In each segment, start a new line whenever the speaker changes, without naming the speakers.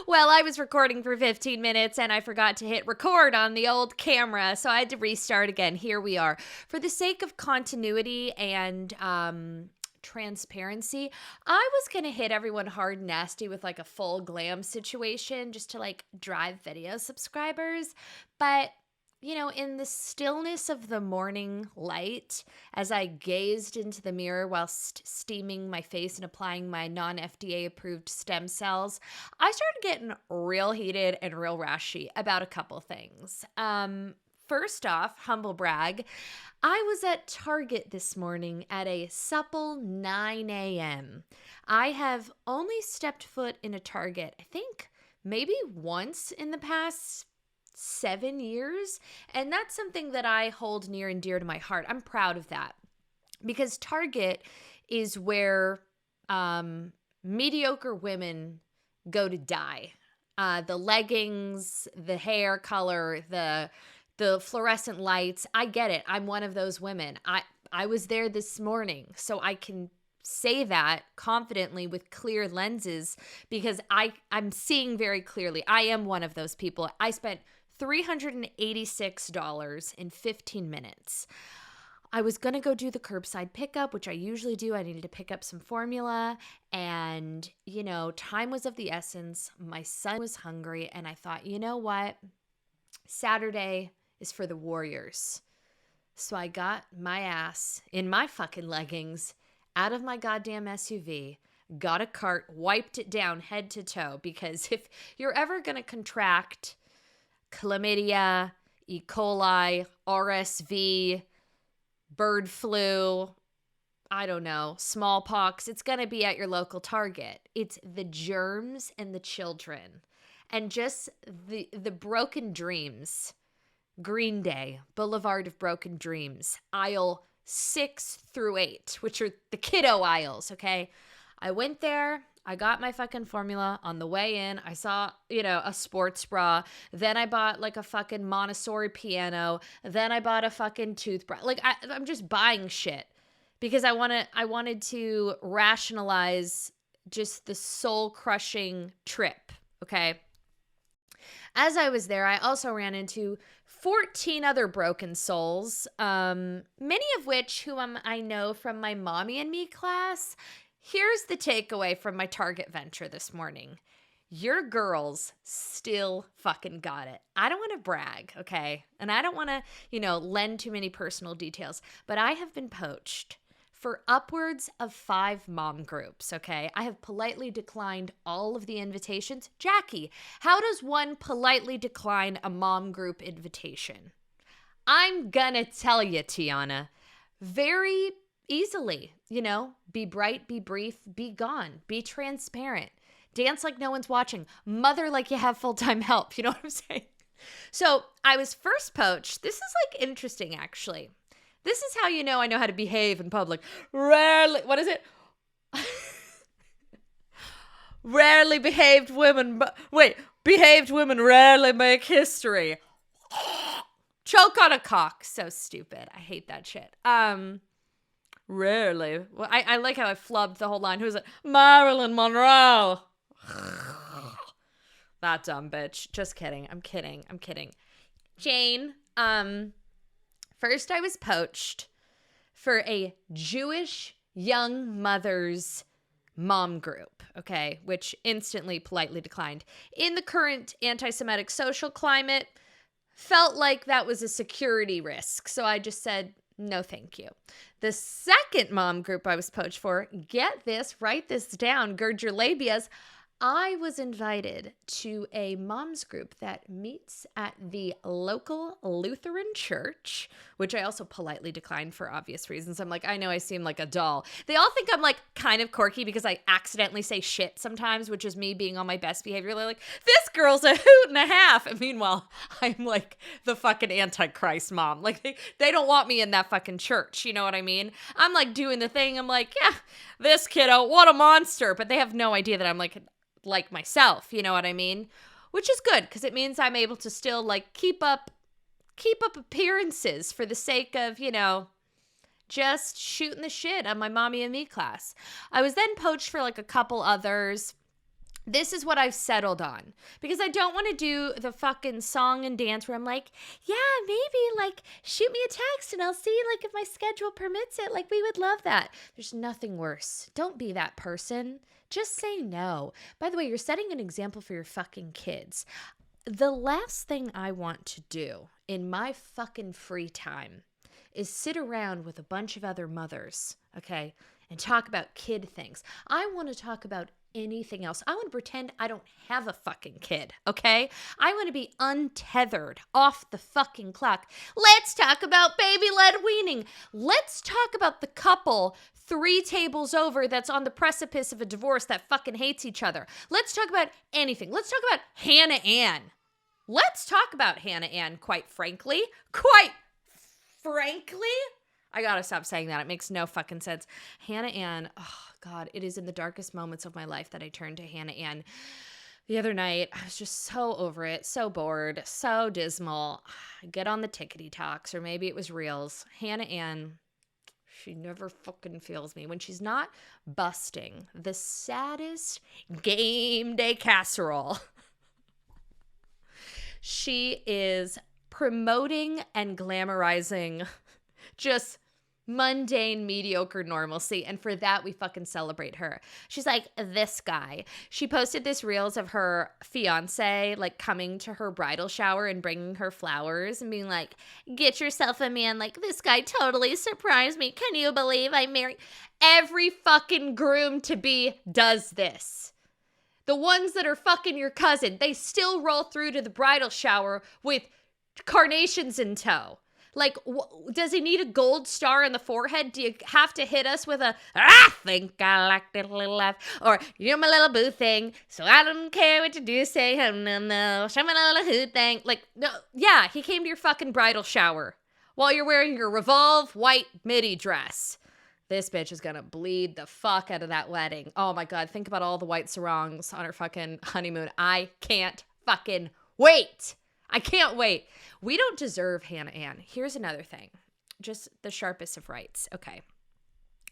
Well, I was recording for 15 minutes and I forgot to hit record on the old camera, so I had to restart again. Here we are. For the sake of continuity and transparency, I was going to hit everyone hard and nasty with like a full glam situation just to like drive video subscribers, but in the stillness of the morning light, as I gazed into the mirror whilst steaming my face and applying my non-FDA approved stem cells, I started getting real heated and real rashy about a couple things. First off, humble brag, I was at Target this morning at a supple 9 a.m. I have only stepped foot in a Target, I think, maybe once in the past 7 years. And that's something that I hold near and dear to my heart. I'm proud of that because Target is where mediocre women go to die. The leggings, the hair color, the fluorescent lights. I get it. I'm one of those women. I was there this morning, so I can say that confidently with clear lenses because I'm seeing very clearly. I am one of those people. I spent $386 in 15 minutes. I was going to go do the curbside pickup, which I usually do. I needed to pick up some formula and, time was of the essence. My son was hungry and I thought, you know what? Saturday is for the Warriors. So I got my ass in my fucking leggings out of my goddamn SUV, got a cart, wiped it down head to toe because if you're ever going to contract chlamydia, E. coli, RSV, bird flu, I don't know, smallpox, it's going to be at your local Target. It's the germs and the children. And just the broken dreams. Green Day, Boulevard of Broken Dreams, aisle 6 through 8, which are the kiddo aisles, okay? I went there. I got my fucking formula on the way in. I saw, a sports bra. Then I bought like a fucking Montessori piano. Then I bought a fucking toothbrush. Like I'm just buying shit because I wanted to rationalize just the soul-crushing trip, okay? As I was there, I also ran into 14 other broken souls, many of which whom I know from my Mommy and Me class. Here's the takeaway from my Target venture this morning. Your girls still fucking got it. I don't want to brag, okay? And I don't want to, lend too many personal details, but I have been poached for upwards of 5 mom groups, okay? I have politely declined all of the invitations. Jackie, how does one politely decline a mom group invitation? I'm gonna tell you, Tiana, very easily, be bright, be brief, be gone, be transparent, dance like no one's watching, mother like you have full-time help, you know what I'm saying? So I was first poached. This is like interesting, actually. This is how I know how to behave in public. Rarely, what is it? Rarely behaved women, behaved women rarely make history. Choke on a cock. So stupid. I hate that shit. Rarely. Well, I like how I flubbed the whole line. Who's it? Marilyn Monroe. That dumb bitch. Just kidding. I'm kidding. Jane, first I was poached for a Jewish young mother's mom group, okay, which instantly politely declined. In the current anti-Semitic social climate, felt like that was a security risk, so I just said, no, thank you. The second mom group I was poached for, get this, write this down, gird your labias. I was invited to a mom's group that meets at the local Lutheran church, which I also politely declined for obvious reasons. I'm like, I know I seem like a doll. They all think I'm like kind of quirky because I accidentally say shit sometimes, which is me being on my best behavior. They're like, this girl's a hoot and a half. And meanwhile, I'm like the fucking Antichrist mom. Like they don't want me in that fucking church. You know what I mean? I'm like doing the thing. I'm like, yeah, this kiddo, what a monster. But they have no idea that I'm like myself, you know what I mean? Which is good because it means I'm able to still like keep up appearances for the sake of, just shooting the shit on my Mommy and Me class. I was then poached for like a couple others. This is what I've settled on, because I don't want to do the fucking song and dance where I'm like, yeah, maybe like shoot me a text and I'll see like if my schedule permits it. Like we would love that. There's nothing worse. Don't be that person. Just say no. By the way, you're setting an example for your fucking kids. The last thing I want to do in my fucking free time is sit around with a bunch of other mothers, okay, and talk about kid things. I want to talk about anything else. I want to pretend I don't have a fucking kid, okay? I want to be untethered off the fucking clock. Let's talk about baby-led weaning. Let's talk about the couple 3 tables over that's on the precipice of a divorce that fucking hates each other. Let's talk about anything. Let's talk about Hannah Ann. Let's talk about Hannah Ann, quite frankly. Quite frankly. I gotta stop saying that. It makes no fucking sense. Hannah Ann, oh God, it is in the darkest moments of my life that I turned to Hannah Ann. The other night, I was just so over it, so bored, so dismal. I get on the tickety talks, or maybe it was Reels. Hannah Ann, she never fucking fails me. When she's not busting the saddest game day casserole, she is promoting and glamorizing just mundane, mediocre normalcy. And for that, we fucking celebrate her. She's like, this guy. She posted this reels of her fiance, like, coming to her bridal shower and bringing her flowers and being like, get yourself a man. Like, this guy totally surprised me. Can you believe I married? Every fucking groom-to-be does this. The ones that are fucking your cousin, they still roll through to the bridal shower with carnations in tow. Like, does he need a gold star in the forehead? Do you have to hit us with a, I think I like it a little laugh, or you're my little boo thing, so I don't care what you do, say, no, show me a little hoot thing. Like, no, yeah, he came to your fucking bridal shower while you're wearing your Revolve white midi dress. This bitch is gonna bleed the fuck out of that wedding. Oh my God, think about all the white sarongs on her fucking honeymoon. I can't fucking wait. I can't wait. We don't deserve Hannah Ann. Here's another thing. Just the sharpest of rights. Okay.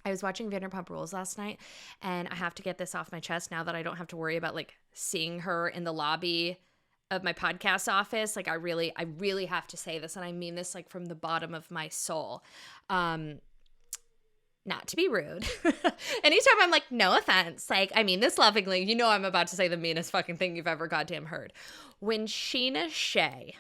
I was watching Vanderpump Rules last night, and I have to get this off my chest now that I don't have to worry about, like, seeing her in the lobby of my podcast office. Like, I really have to say this, and I mean this, like, from the bottom of my soul. Not to be rude. Anytime I'm like, no offense, like, I mean this lovingly, you know I'm about to say the meanest fucking thing you've ever goddamn heard. When Sheena Shea,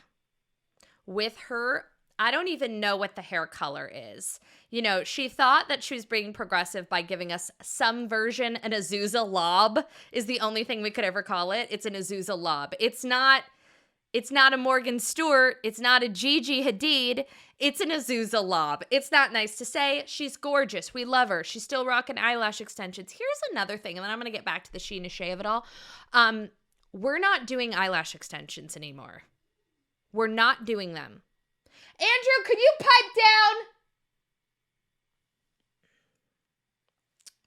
with her, I don't even know what the hair color is. You know, she thought that she was being progressive by giving us some version, an Azusa lob is the only thing we could ever call it. It's an Azusa lob. It's not a Morgan Stewart. It's not a Gigi Hadid. It's an Azusa lob. It's not nice to say. She's gorgeous. We love her. She's still rocking eyelash extensions. Here's another thing, and then I'm going to get back to the Sheena Shea of it all. We're not doing eyelash extensions anymore. We're not doing them. Andrew, could you pipe down?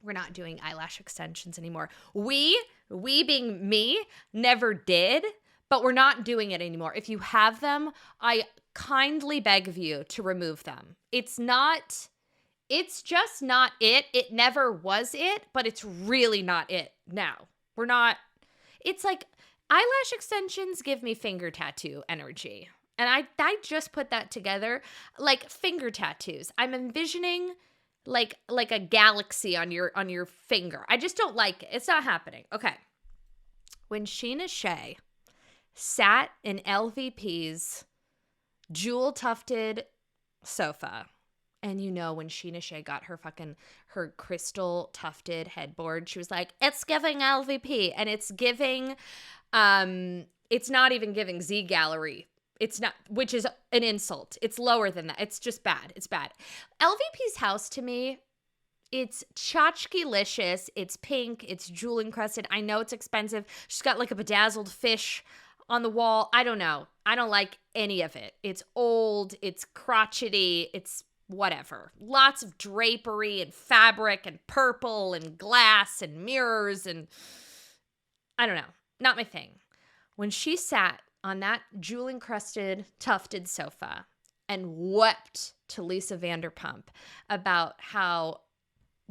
We're not doing eyelash extensions anymore. We being me, never did. But we're not doing it anymore. If you have them, I kindly beg of you to remove them. It's just not it. It never was it, but it's really not it now. It's like eyelash extensions give me finger tattoo energy. And I just put that together, like finger tattoos. I'm envisioning like a galaxy on your finger. I just don't like it. It's not happening. Okay. When Sheena Shea sat in LVP's jewel-tufted sofa. And you know, when Sheena Shea got her crystal tufted headboard, she was like, it's giving LVP. And it's giving, it's not even giving Z Gallery. It's not, which is an insult. It's lower than that. It's just bad. It's bad. LVP's house, to me, it's tchotchke-licious. It's pink. It's jewel encrusted. I know it's expensive. She's got like a bedazzled fish on the wall. I don't know. I don't like any of it. It's old. It's crotchety. It's whatever. Lots of drapery and fabric and purple and glass and mirrors and I don't know. Not my thing. When she sat on that jewel-encrusted, tufted sofa and wept to Lisa Vanderpump about how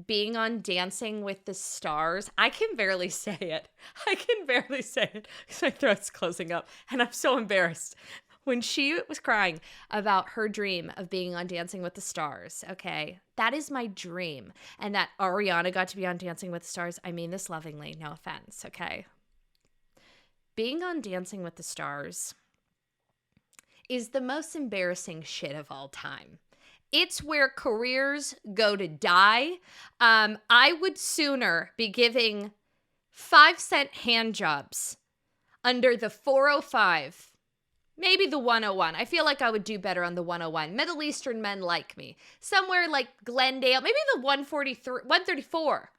being on Dancing with the Stars. I can barely say it. I can barely say it because my throat's closing up and I'm so embarrassed. When she was crying about her dream of being on Dancing with the Stars, okay, that is my dream. And that Ariana got to be on Dancing with the Stars, I mean this lovingly, no offense, okay? Being on Dancing with the Stars is the most embarrassing shit of all time. It's where careers go to die. I would sooner be giving 5-cent hand jobs under the 405, maybe the 101. I feel like I would do better on the 101. Middle Eastern men like me. Somewhere like Glendale, maybe the 134.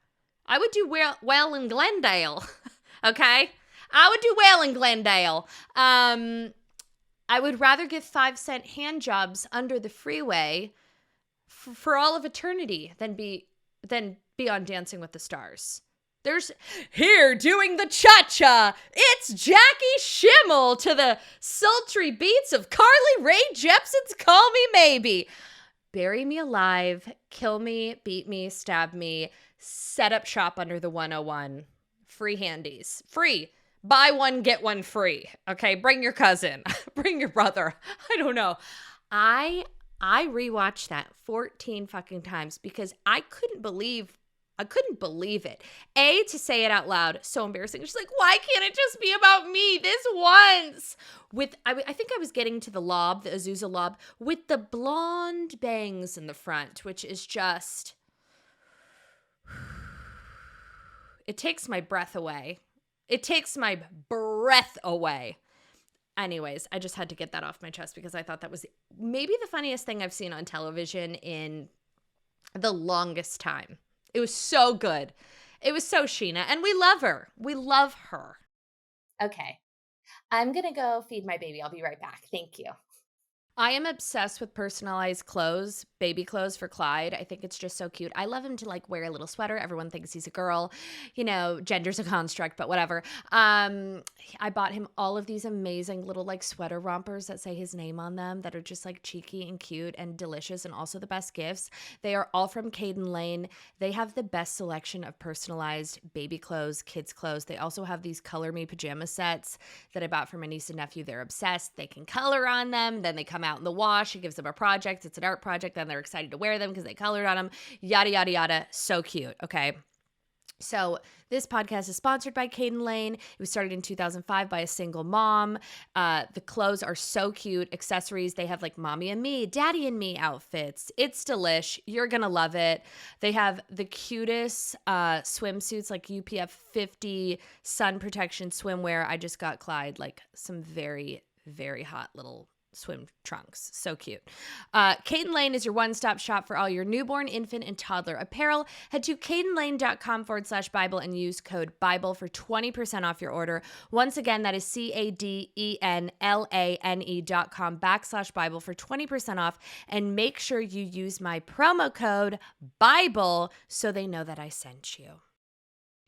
I would do well in Glendale, okay? I would do well in Glendale. I would rather give 5-cent hand jobs under the freeway for all of eternity than be on Dancing with the Stars. There's here doing the cha-cha. It's Jackie Schimmel to the sultry beats of Carly Rae Jepsen's Call Me Maybe. Bury me alive, kill me, beat me, stab me, set up shop under the 101. Free handies. Free. Buy one, get one free. Okay, bring your cousin. Bring your brother. I don't know. I rewatched that 14 fucking times because I couldn't believe it. To say it out loud, so embarrassing. She's like, why can't it just be about me this once? I think I was getting to the lob, the Azusa lob, with the blonde bangs in the front, which is just, it takes my breath away. It takes my breath away. Anyways, I just had to get that off my chest because I thought that was maybe the funniest thing I've seen on television in the longest time. It was so good. It was so Sheena. And we love her. We love her. Okay. I'm going to go feed my baby. I'll be right back. Thank you. I am obsessed with personalized clothes, baby clothes for Clyde. I think it's just so cute. I love him to like wear a little sweater. Everyone thinks he's a girl. You know, gender's a construct, but whatever. I bought him all of these amazing little like sweater rompers that say his name on them that are just like cheeky and cute and delicious and also the best gifts. They are all from Caden Lane. They have the best selection of personalized baby clothes, kids clothes. They also have these color me pajama sets that I bought for my niece and nephew. They're obsessed. They can color on them. Then they come out in the wash. It gives them a project. It's an art project. Then they're excited to wear them because they colored on them. Yada, yada, yada. So cute. Okay. So this podcast is sponsored by Caden Lane. It was started in 2005 by a single mom. The clothes are so cute. Accessories, they have like mommy and me, daddy and me outfits. It's delish. You're going to love it. They have the cutest swimsuits, like UPF 50 sun protection swimwear. I just got Clyde like some very, very hot little swim trunks. So cute. Caden Lane is your one-stop shop for all your newborn, infant, and toddler apparel. Head to cadenlane.com/Bible and use code BIBLE for 20% off your order. Once again, that is CADENLANE.com/Bible for 20% off. And make sure you use my promo code BIBLE so they know that I sent you.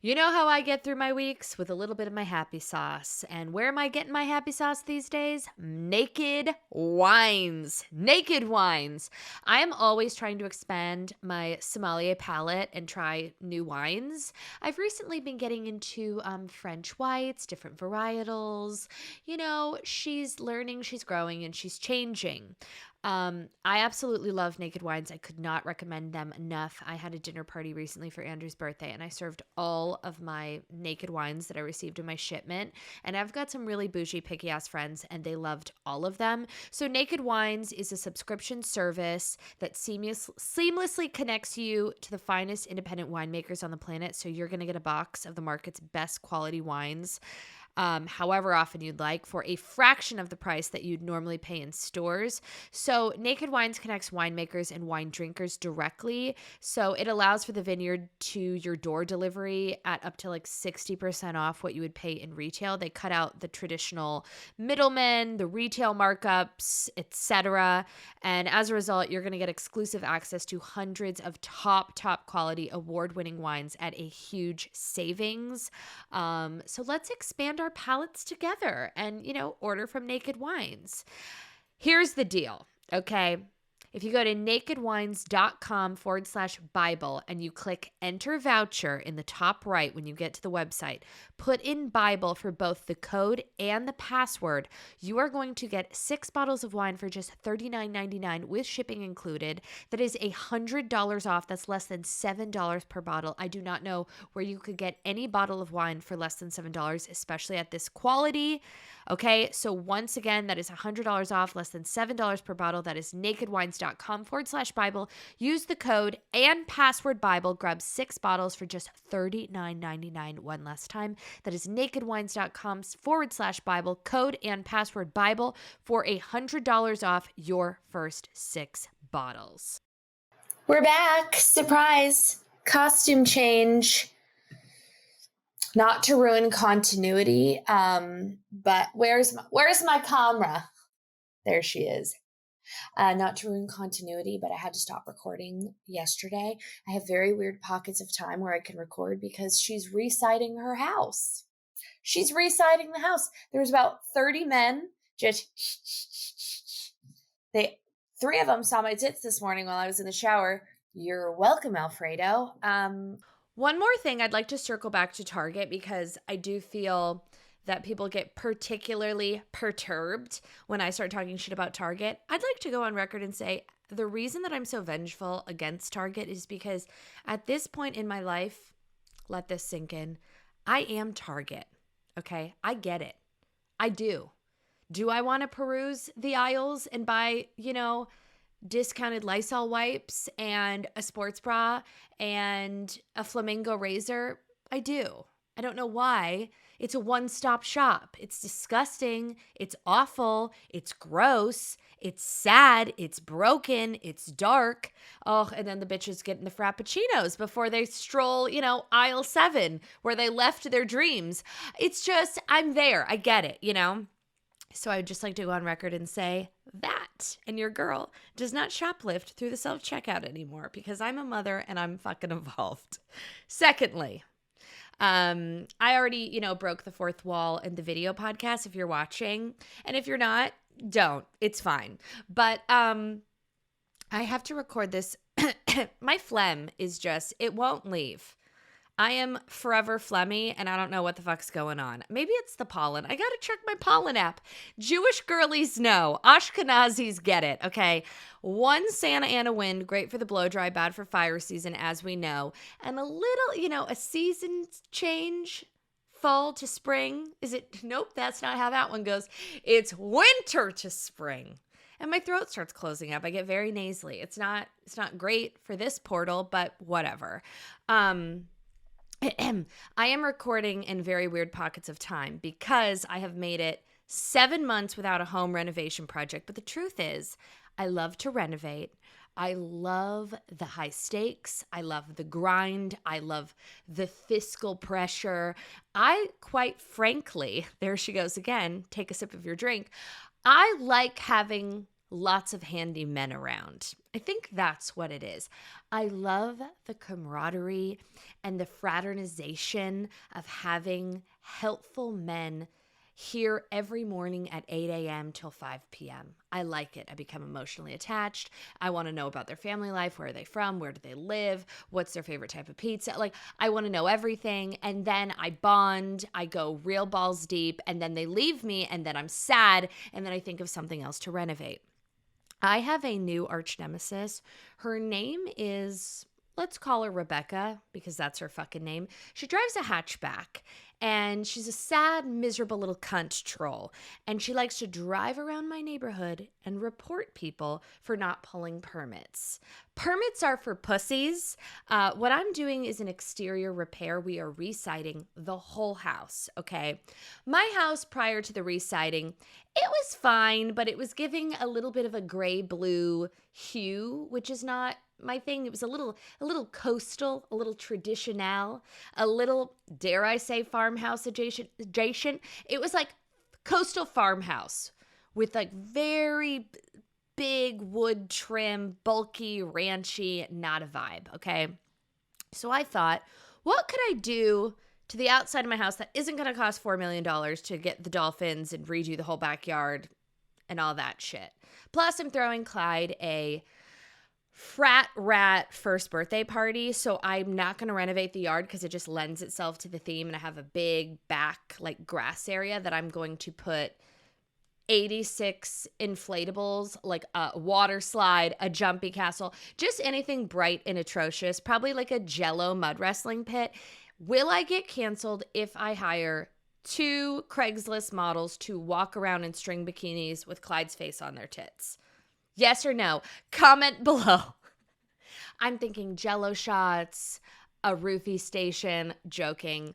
You know how I get through my weeks? With a little bit of my happy sauce. And where am I getting my happy sauce these days? Naked Wines. Naked Wines. I am always trying to expand my sommelier palette and try new wines. I've recently been getting into French whites, different varietals. You know, she's learning, she's growing, and she's changing. I absolutely love Naked Wines. I could not recommend them enough. I had a dinner party recently for Andrew's birthday, and I served all of my Naked Wines that I received in my shipment. And I've got some really bougie, picky-ass friends, and they loved all of them. So Naked Wines is a subscription service that seamlessly connects you to the finest independent winemakers on the planet. So you're going to get a box of the market's best quality wines, however often you'd like, for a fraction of the price that you'd normally pay in stores. So Naked Wines connects winemakers and wine drinkers directly. So it allows for the vineyard to your door delivery at up to like 60% off what you would pay in retail. They cut out the traditional middlemen, the retail markups, etc. And as a result, you're going to get exclusive access to hundreds of top quality award-winning wines at a huge savings. So let's expand our palettes together and, order from Naked Wines. Here's the deal, okay? If you go to nakedwines.com/Bible and you click enter voucher in the top right when you get to the website, put in Bible for both the code and the password, you are going to get 6 bottles of wine for just $39.99 with shipping included. That is $100 off. That's less than $7 per bottle. I do not know where you could get any bottle of wine for less than $7, especially at this quality. Okay, so once again, that is $100 off, less than $7 per bottle. That is nakedwines.com/Bible. Use the code and password Bible. Grab 6 bottles for just $39.99 one last time. That is nakedwines.com/Bible. Code and password Bible for $100 off your first 6 bottles.
We're back. Surprise. Costume change. Not to ruin continuity, but where's my camera? There she is. Not to ruin continuity, but I had to stop recording yesterday. I have very weird pockets of time where I can record because she's reciting her house. She's reciting the house. There's about 30 men just three of them saw my tits this morning while I was in the shower. You're welcome, Alfredo.
One more thing, I'd like to circle back to Target because I do feel that people get particularly perturbed when I start talking shit about Target. I'd like to go on record and say the reason that I'm so vengeful against Target is because at this point in my life, let this sink in, I am Target, okay? I get it. I do. Do I want to peruse the aisles and buy, discounted Lysol wipes and a sports bra and a flamingo razor? I do. I don't know why. It's a one-stop shop. It's disgusting. It's awful. It's gross. It's sad. It's broken. It's dark. Oh, and then the bitches get in the frappuccinos before they stroll, aisle 7 where they left their dreams. It's just, I'm there. I get it, So I would just like to go on record and say that, and your girl does not shoplift through the self-checkout anymore because I'm a mother and I'm fucking evolved. Secondly, I already, broke the fourth wall in the video podcast if you're watching. And if you're not, don't. It's fine. But I have to record this. My phlegm is just, it won't leave. I am forever phlegmy, and I don't know what the fuck's going on. Maybe it's the pollen. I gotta check my pollen app. Jewish girlies know. Ashkenazis get it, okay? One Santa Ana wind, great for the blow dry, bad for fire season, as we know. And a little, a season change, fall to spring. Is it? Nope, that's not how that one goes. It's winter to spring. And my throat starts closing up. I get very nasally. It's not great for this portal, but whatever. I am recording in very weird pockets of time because I have made it 7 months without a home renovation project. But the truth is, I love to renovate. I love the high stakes. I love the grind. I love the fiscal pressure. I quite frankly, there she goes again, take a sip of your drink. I like having lots of handy men around. I think that's what it is. I love the camaraderie and the fraternization of having helpful men here every morning at 8 a.m. till 5 p.m. I like it. I become emotionally attached. I want to know about their family life. Where are they from? Where do they live? What's their favorite type of pizza? I want to know everything. And then I bond. I go real balls deep. And then they leave me. And then I'm sad. And then I think of something else to renovate. I have a new arch nemesis. Her name is, let's call her Rebecca because that's her fucking name. She drives a hatchback and she's a sad, miserable little cunt troll. And she likes to drive around my neighborhood and report people for not pulling permits. Permits are for pussies. What I'm doing is an exterior repair. We are reciting the whole house, okay? My house prior to the reciting, it was fine, but it was giving a little bit of a gray-blue hue, which is not my thing. It was a little coastal, a little traditional, a little, dare I say, farmhouse adjacent. It was like coastal farmhouse with very big wood trim, bulky, ranchy, not a vibe, okay? So I thought, what could I do to the outside of my house that isn't going to cost $4 million to get the dolphins and redo the whole backyard and all that shit? Plus, I'm throwing Clyde a frat rat first birthday party, so I'm not going to renovate the yard because it just lends itself to the theme, and I have a big back like grass area that I'm going to put 86 inflatables, like a water slide, a jumpy castle, just anything bright and atrocious, probably like a Jello mud wrestling pit. Will I get canceled if I hire 2 Craigslist models to walk around in string bikinis with Clyde's face on their tits? Yes or no? Comment below. I'm thinking Jello shots, a roofie station, joking,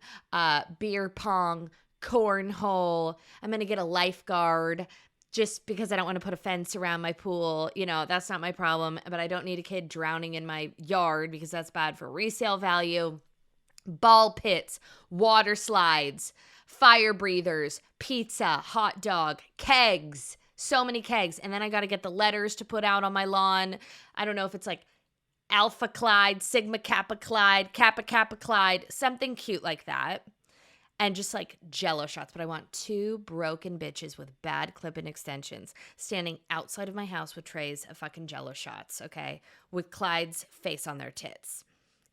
beer pong, cornhole. I'm going to get a lifeguard just because I don't want to put a fence around my pool. You know, that's not my problem, but I don't need a kid drowning in my yard because that's bad for resale value. Ball pits, water slides, fire breathers, pizza, hot dog, kegs. So many kegs. And then I got to get the letters to put out on my lawn. I don't know if it's like Alpha Clyde, Sigma Kappa Clyde, Kappa Kappa Clyde, something cute like that. And just like Jello shots. But I want 2 broken bitches with bad clip-in extensions standing outside of my house with trays of fucking Jello shots, okay? With Clyde's face on their tits.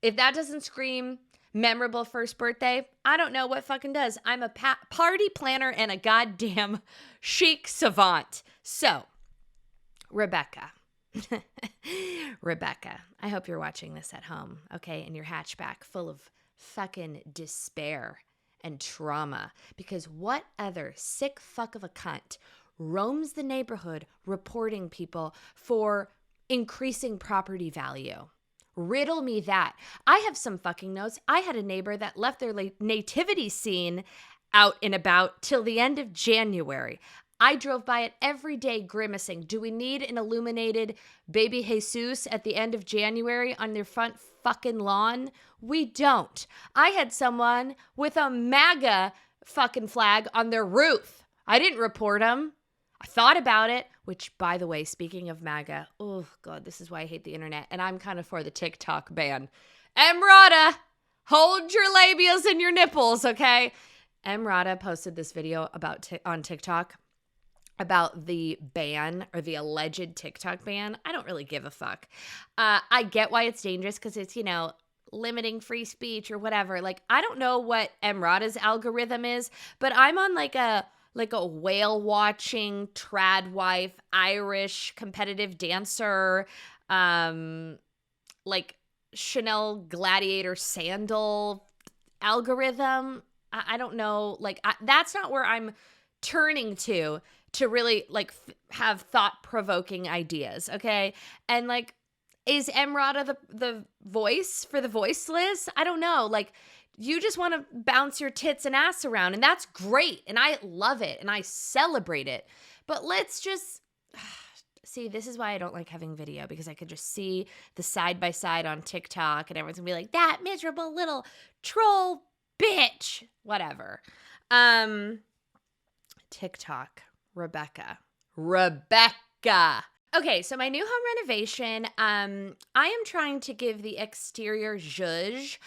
If that doesn't scream memorable first birthday, I don't know what fucking does. I'm a party planner and a goddamn chic savant. So, Rebecca, I hope you're watching this at home, okay, in your hatchback full of fucking despair and trauma, because what other sick fuck of a cunt roams the neighborhood reporting people for increasing property value? Riddle me that. I have some fucking notes. I had a neighbor that left their nativity scene out and about till the end of January. I drove by it every day grimacing. Do we need an illuminated baby Jesus at the end of January on their front fucking lawn? We don't. I had someone with a MAGA fucking flag on their roof. I didn't report them. I thought about it, which, by the way, speaking of MAGA, oh, God, this is why I hate the internet, and I'm kind of for the TikTok ban. Emrata, hold your labials and your nipples, okay? Emrata posted this video on TikTok about the ban or the alleged TikTok ban. I don't really give a fuck. I get why it's dangerous because it's, you know, limiting free speech or whatever. Like, I don't know what Emrata's algorithm is, but I'm on like a whale watching trad wife, Irish competitive dancer, like Chanel gladiator sandal algorithm. I don't know. Like, that's not where I'm turning to really like have thought provoking ideas. Okay. And like, is Emrata the voice for the voiceless? I don't know. Like, you just want to bounce your tits and ass around, and that's great, and I love it, and I celebrate it. But let's just see, this is why I don't like having video, because I could just see the side-by-side on TikTok, and everyone's going to be like, that miserable little troll bitch. Whatever. TikTok. Rebecca. Okay, so my new home renovation, I am trying to give the exterior zhuzh,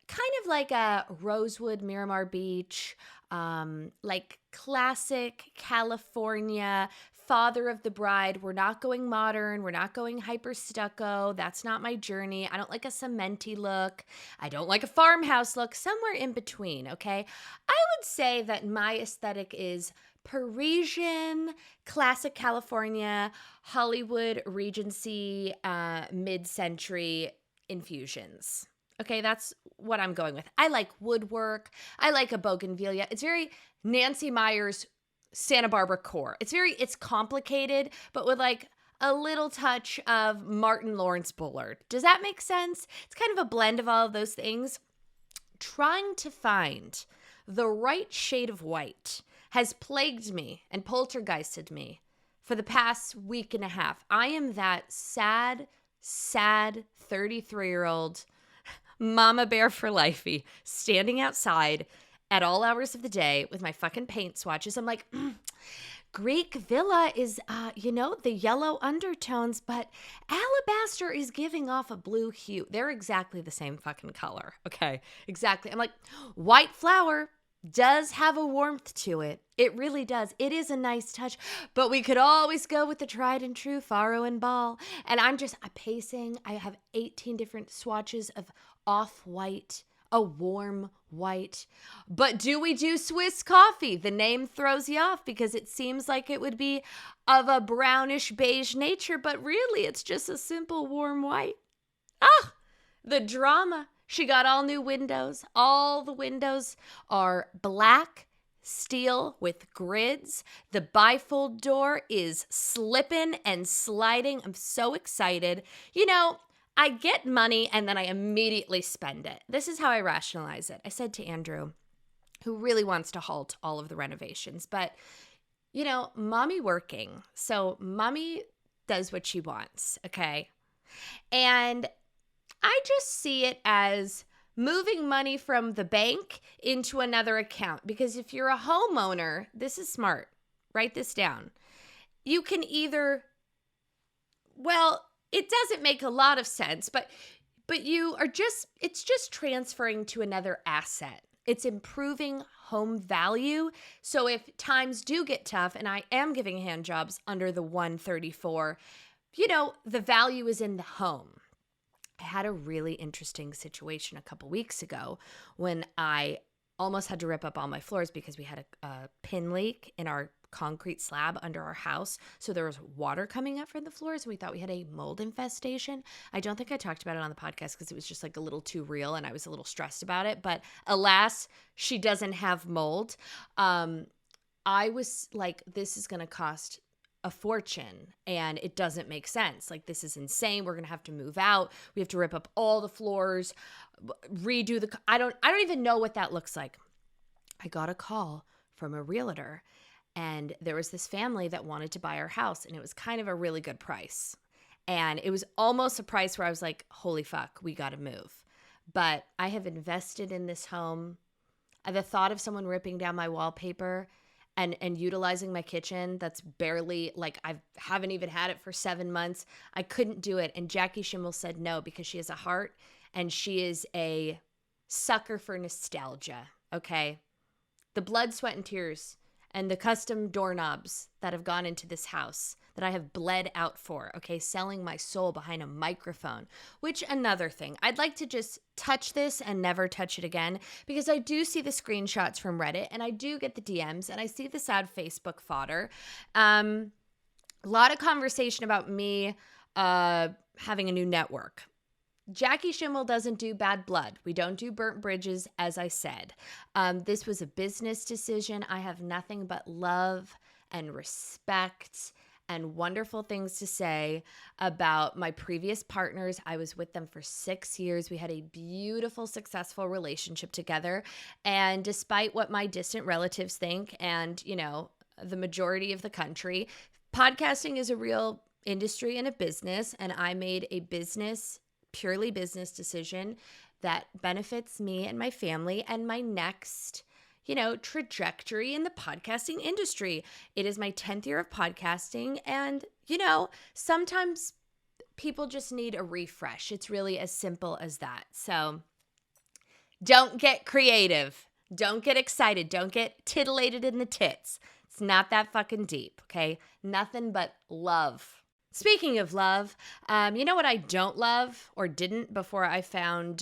kind of like a Rosewood, Miramar Beach, like classic California, father of the bride. We're not going modern. We're not going hyper stucco. That's not my journey. I don't like a cementy look. I don't like a farmhouse look. Somewhere in between, okay? I would say that my aesthetic is Parisian, classic California, Hollywood, Regency, mid-century infusions. Okay, that's what I'm going with. I like woodwork. I like a bougainvillea. It's very Nancy Meyers, Santa Barbara core. It's complicated, but with like a little touch of Martin Lawrence Bullard. Does that make sense? It's kind of a blend of all of those things. Trying to find the right shade of white has plagued me and poltergeisted me for the past week and a half. I am that sad 33-year-old mama bear for lifey, standing outside at all hours of the day with my fucking paint swatches. I'm like, Greek villa is, the yellow undertones, but alabaster is giving off a blue hue. They're exactly the same fucking color. Okay, exactly. I'm like, white flower, does have a warmth to it. It really does. It is a nice touch, but we could always go with the tried and true faro and ball. And I'm pacing. I have 18 different swatches of off-white, a warm white. But do we do Swiss coffee? The name throws you off because it seems like it would be of a brownish beige nature, but really it's just a simple warm white. Ah, the drama. She got all new windows. All the windows are black steel with grids. The bifold door is slipping and sliding. I'm so excited. You know, I get money and then I immediately spend it. This is how I rationalize it. I said to Andrew, who really wants to halt all of the renovations, but you know, mommy working. So mommy does what she wants, okay? And I just see it as moving money from the bank into another account. Because if you're a homeowner, this is smart. Write this down. You can either, well, it doesn't make a lot of sense, but it's just transferring to another asset. It's improving home value. So if times do get tough, and I am giving hand jobs under the 134, you know, the value is in the home. I had a really interesting situation a couple weeks ago when I almost had to rip up all my floors because we had a pin leak in our concrete slab under our house. So there was water coming up from the floors. And we thought we had a mold infestation. I don't think I talked about it on the podcast because it was just like a little too real and I was a little stressed about it. But alas, she doesn't have mold. I was like, this is going to cost a fortune and it doesn't make sense. Like, this is insane. We're going to have to move out. We have to rip up all the floors, redo I don't even know what that looks like. I got a call from a realtor and there was this family that wanted to buy our house and it was kind of a really good price. And it was almost a price where I was like, holy fuck, we got to move. But I have invested in this home. The thought of someone ripping down my wallpaper and utilizing my kitchen that's barely, like, I haven't even had it for 7 months. I couldn't do it. And Jackie Schimmel said no because she has a heart and she is a sucker for nostalgia, okay? The blood, sweat, and tears and the custom doorknobs that have gone into this house that I have bled out for, okay? Selling my soul behind a microphone, which another thing. I'd like to just touch this and never touch it again because I do see the screenshots from Reddit and I do get the DMs and I see the sad Facebook fodder. A lot of conversation about me having a new network. Jackie Schimmel doesn't do bad blood. We don't do burnt bridges, as I said. This was a business decision. I have nothing but love and respect and wonderful things to say about my previous partners. I was with them for 6 years. We had a beautiful, successful relationship together. And despite what my distant relatives think and, you know, the majority of the country, podcasting is a real industry and a business. And I made a purely business decision that benefits me and my family and my next, you know, trajectory in the podcasting industry. It is my 10th year of podcasting. And, you know, sometimes people just need a refresh. It's really as simple as that. So don't get creative. Don't get excited. Don't get titillated in the tits. It's not that fucking deep, okay? Nothing but love. Speaking of love, you know what I don't love or didn't before I found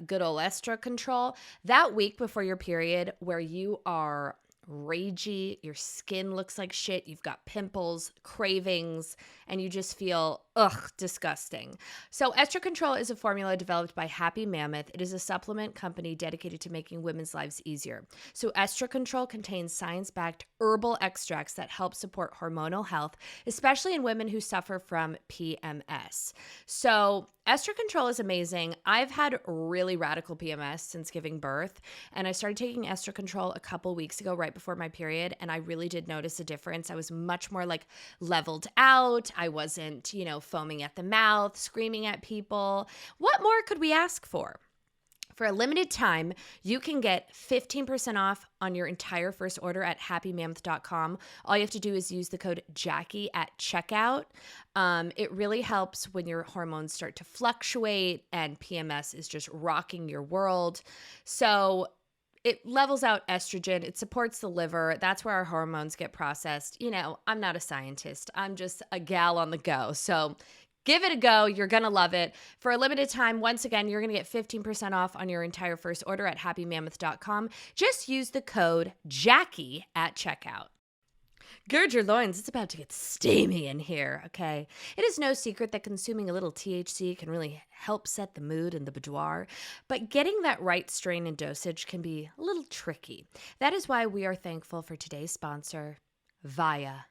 good old estra control? That week before your period where you are ragey, your skin looks like shit, you've got pimples, cravings, and you just feel, disgusting. So Estra Control is a formula developed by Happy Mammoth. It is a supplement company dedicated to making women's lives easier. So Estra Control contains science-backed herbal extracts that help support hormonal health, especially in women who suffer from PMS. So Estra Control is amazing. I've had really radical PMS since giving birth, and I started taking Estra Control a couple weeks ago right before my period, and I really did notice a difference. I was much more like leveled out. I wasn't, you know, foaming at the mouth, screaming at people. What more could we ask for? For a limited time, you can get 15% off on your entire first order at happymammoth.com. All you have to do is use the code Jackie at checkout. It really helps when your hormones start to fluctuate and PMS is just rocking your world. So it levels out estrogen. It supports the liver. That's where our hormones get processed. I'm not a scientist. I'm just a gal on the go. So give it a go. You're going to love it. For a limited time, once again, you're going to get 15% off on your entire first order at happymammoth.com. Just use the code Jackie at checkout. Gird your loins, it's about to get steamy in here, okay? It is no secret that consuming a little THC can really help set the mood in the boudoir, but getting that right strain and dosage can be a little tricky. That is why we are thankful for today's sponsor, Via.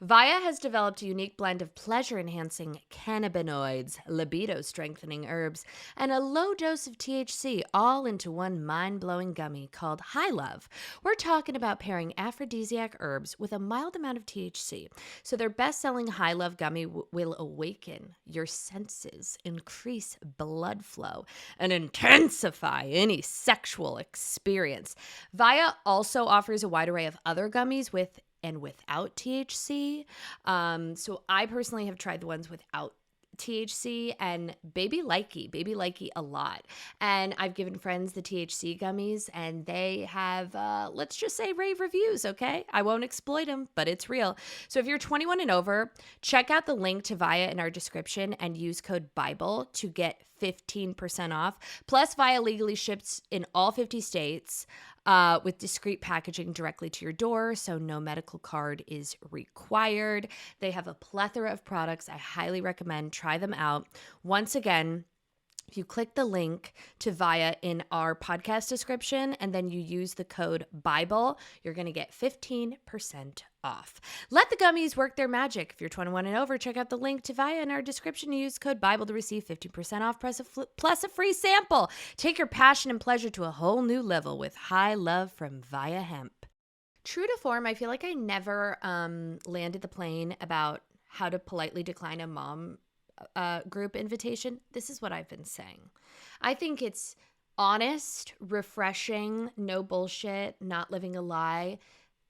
Via has developed a unique blend of pleasure-enhancing cannabinoids, libido-strengthening herbs, and a low dose of THC all into one mind-blowing gummy called High Love. We're talking about pairing aphrodisiac herbs with a mild amount of THC. So their best-selling High Love gummy will awaken your senses, increase blood flow, and intensify any sexual experience. Via also offers a wide array of other gummies with and without THC. So I personally have tried the ones without THC, and baby likey a lot. And I've given friends the THC gummies, and they have, let's just say, rave reviews, okay? I won't exploit them, but it's real. So if you're 21 and over, check out the link to Via in our description and use code BIBLE to get 15% off. Plus, Via legally ships in all 50 states. With discreet packaging directly to your door, so no medical card is required. They have a plethora of products. I highly recommend. Try them out. Once again, if you click the link to Via in our podcast description and then you use the code BIBLE, you're going to get 15% off. Let the gummies work their magic. If you're 21 and over, check out the link to Via in our description and use code BIBLE to receive 15% off plus a free sample. Take your passion and pleasure to a whole new level with High Love from Via Hemp. True to form, I feel like I never landed the plane about how to politely decline a mom group invitation. This is what I've been saying. I think it's honest, refreshing, no bullshit, not living a lie,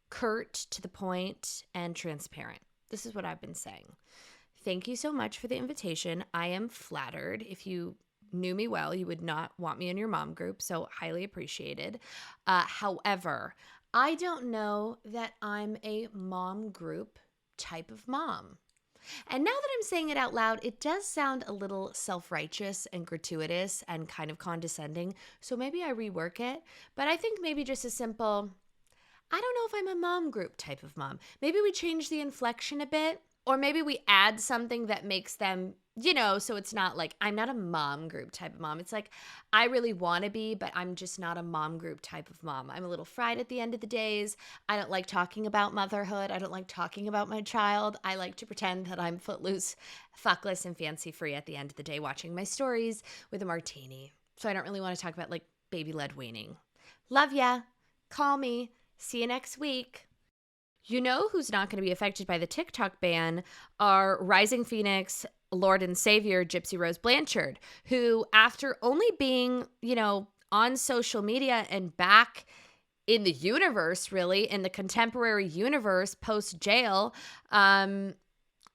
curt, to the point, and transparent. This is what I've been saying. Thank you so much for the invitation. I am flattered. If you knew me well, you would not want me in your mom group, so highly appreciated. However, I don't know that I'm a mom group type of mom. And now that I'm saying it out loud, it does sound a little self-righteous and gratuitous and kind of condescending. So maybe I rework it. But I think maybe just a simple, I don't know if I'm a mom group type of mom. Maybe we change the inflection a bit. Or maybe we add something that makes them, so it's not like I'm not a mom group type of mom. It's like I really want to be, but I'm just not a mom group type of mom. I'm a little fried at the end of the days. I don't like talking about motherhood. I don't like talking about my child. I like to pretend that I'm footloose, fuckless, and fancy-free at the end of the day watching my stories with a martini. So I don't really want to talk about like baby-led weaning. Love ya. Call me. See you next week. You know who's not going to be affected by the TikTok ban are Rising Phoenix, Lord and Savior, Gypsy Rose Blanchard, who after only being, on social media and back in the universe, really, in the contemporary universe post-jail,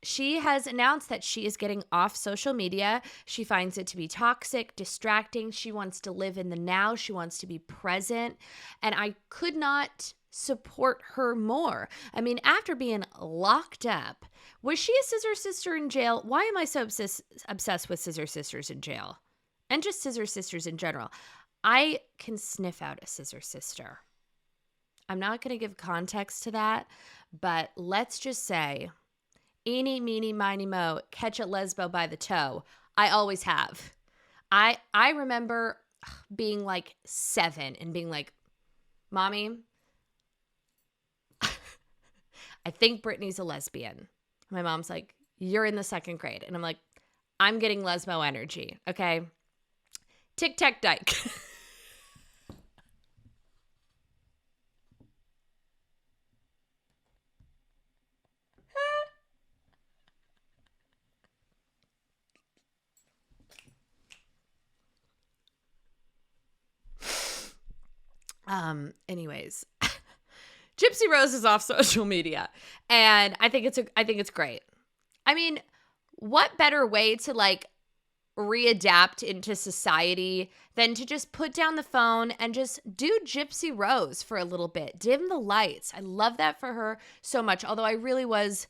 she has announced that she is getting off social media. She finds it to be toxic, distracting. She wants to live in the now. She wants to be present. And I could not support her more. I mean, after being locked up, was she a scissor sister in jail? Why am I so obsessed with scissor sisters in jail? And just scissor sisters in general. I can sniff out a scissor sister. I'm not going to give context to that, but let's just say, eeny, meeny, miny, mo, catch a lesbo by the toe. I always have. I remember being like 7 and being like, Mommy, I think Brittany's a lesbian. My mom's like, you're in the 2nd grade. And I'm like, I'm getting lesbo energy, okay? Tic tac dyke. Anyways, Gypsy Rose is off social media, and I think it's great. I mean, what better way to like readapt into society than to just put down the phone and just do Gypsy Rose for a little bit. Dim the lights. I love that for her so much. Although I was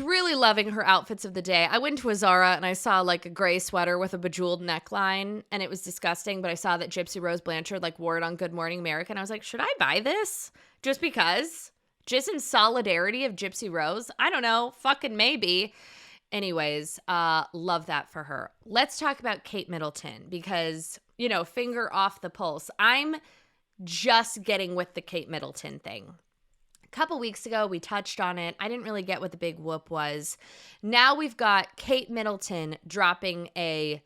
really loving her outfits of the day. I went to a Zara and I saw like a gray sweater with a bejeweled neckline, and it was disgusting, but I saw that Gypsy Rose Blanchard like wore it on Good Morning America, and I was like, should I buy this? Just because? Just in solidarity of Gypsy Rose? I don't know. Fucking maybe. Anyways, love that for her. Let's talk about Kate Middleton because, finger off the pulse. I'm just getting with the Kate Middleton thing. A couple weeks ago, we touched on it. I didn't really get what the big whoop was. Now we've got Kate Middleton dropping a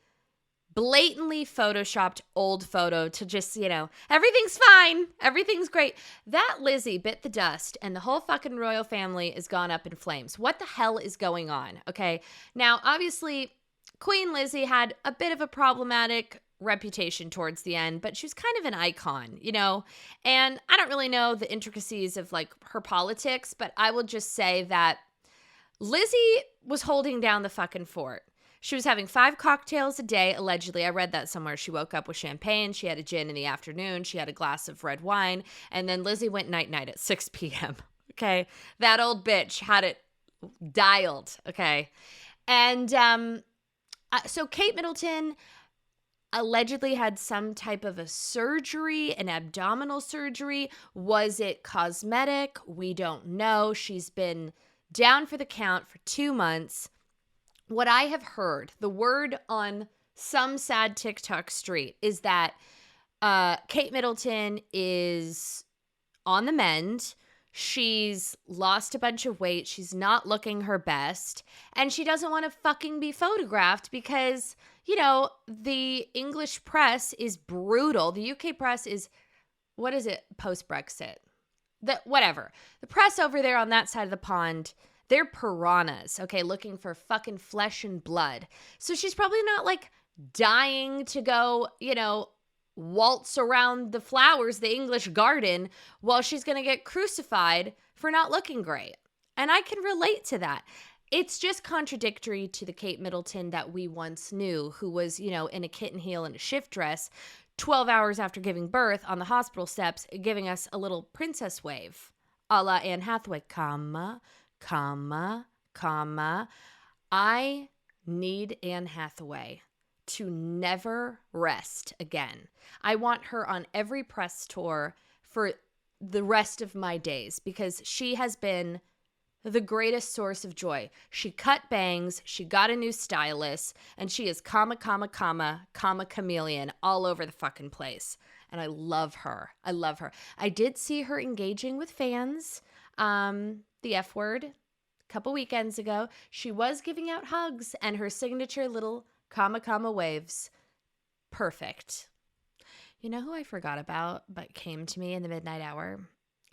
blatantly photoshopped old photo to just, everything's fine. Everything's great. That Lizzie bit the dust and the whole fucking royal family is gone up in flames. What the hell is going on? Okay. Now, obviously, Queen Lizzie had a bit of a problematic reputation towards the end, but she was kind of an icon, and I don't really know the intricacies of like her politics, but I will just say that Lizzie was holding down the fucking fort. She was having 5 cocktails a day, allegedly. I read that somewhere. She woke up with champagne. She had a gin in the afternoon. She had a glass of red wine. And then Lizzie went night-night at 6 p.m. Okay? That old bitch had it dialed. Okay? And so Kate Middleton allegedly had some type of a surgery, an abdominal surgery. Was it cosmetic? We don't know. She's been down for the count for 2 months. What I have heard, the word on some sad TikTok street is that Kate Middleton is on the mend. She's lost a bunch of weight. She's not looking her best. And she doesn't want to fucking be photographed because, the English press is brutal. The UK press is, what is it, post-Brexit? Whatever. The press over there on that side of the pond, they're piranhas, okay, looking for fucking flesh and blood. So she's probably not like dying to go, waltz around the flowers, the English garden, while she's going to get crucified for not looking great. And I can relate to that. It's just contradictory to the Kate Middleton that we once knew, who was, in a kitten heel and a shift dress, 12 hours after giving birth on the hospital steps, giving us a little princess wave, a la Anne Hathaway, comma. I need Anne Hathaway to never rest again. I want her on every press tour for the rest of my days because she has been the greatest source of joy. She cut bangs, she got a new stylist, and she is Chameleon all over the fucking place. And I love her. I did see her engaging with fans. The F word, a couple weekends ago. She was giving out hugs and her signature little comma waves. Perfect. You know who I forgot about but came to me in the midnight hour,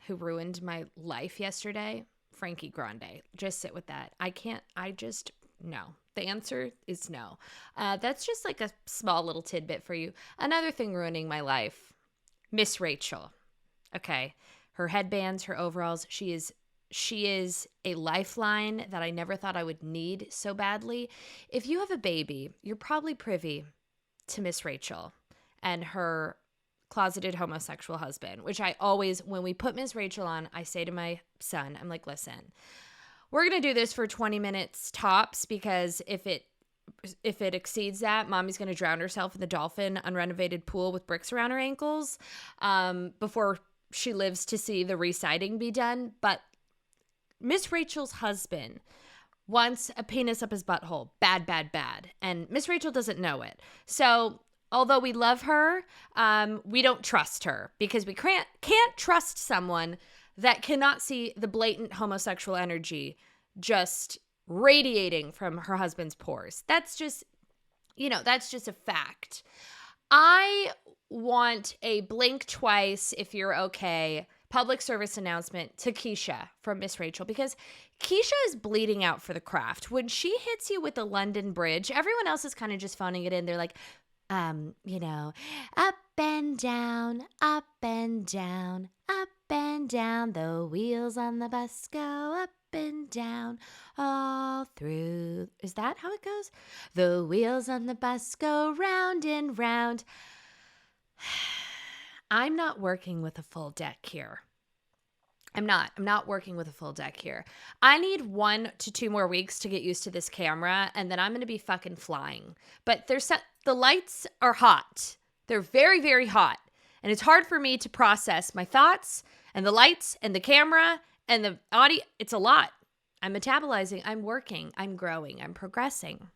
who ruined my life yesterday? Frankie Grande. Just sit with that. No. The answer is no. That's just like a small little tidbit for you. Another thing ruining my life, Miss Rachel. Okay. Her headbands, her overalls, she is a lifeline that I never thought I would need so badly. If you have a baby, you're probably privy to Miss Rachel and her closeted homosexual husband, which I always, when we put Miss Rachel on, I say to my son, I'm like, listen, we're going to do this for 20 minutes tops because if it exceeds that, mommy's going to drown herself in the Dolphin unrenovated pool with bricks around her ankles before she lives to see the reciting be done. But Miss Rachel's husband wants a penis up his butthole. Bad. And Miss Rachel doesn't know it. So although we love her, we don't trust her because we can't trust someone that cannot see the blatant homosexual energy just radiating from her husband's pores. That's just a fact. I want a blink twice if you're okay public service announcement to Keisha from Miss Rachel, because Keisha is bleeding out for the craft. When she hits you with the London Bridge, everyone else is kind of just phoning it in. They're like, and down, up and down, up and down. The wheels on the bus go up and down all through. Is that how it goes? The wheels on the bus go round and round. I'm not working with a full deck here. I'm not working with a full deck here. I need 1 to 2 more weeks to get used to this camera, and then I'm going to be fucking flying. But the lights are hot. They're very, very hot. And it's hard for me to process my thoughts and the lights and the camera and the audio. It's a lot. I'm metabolizing. I'm working. I'm growing. I'm progressing.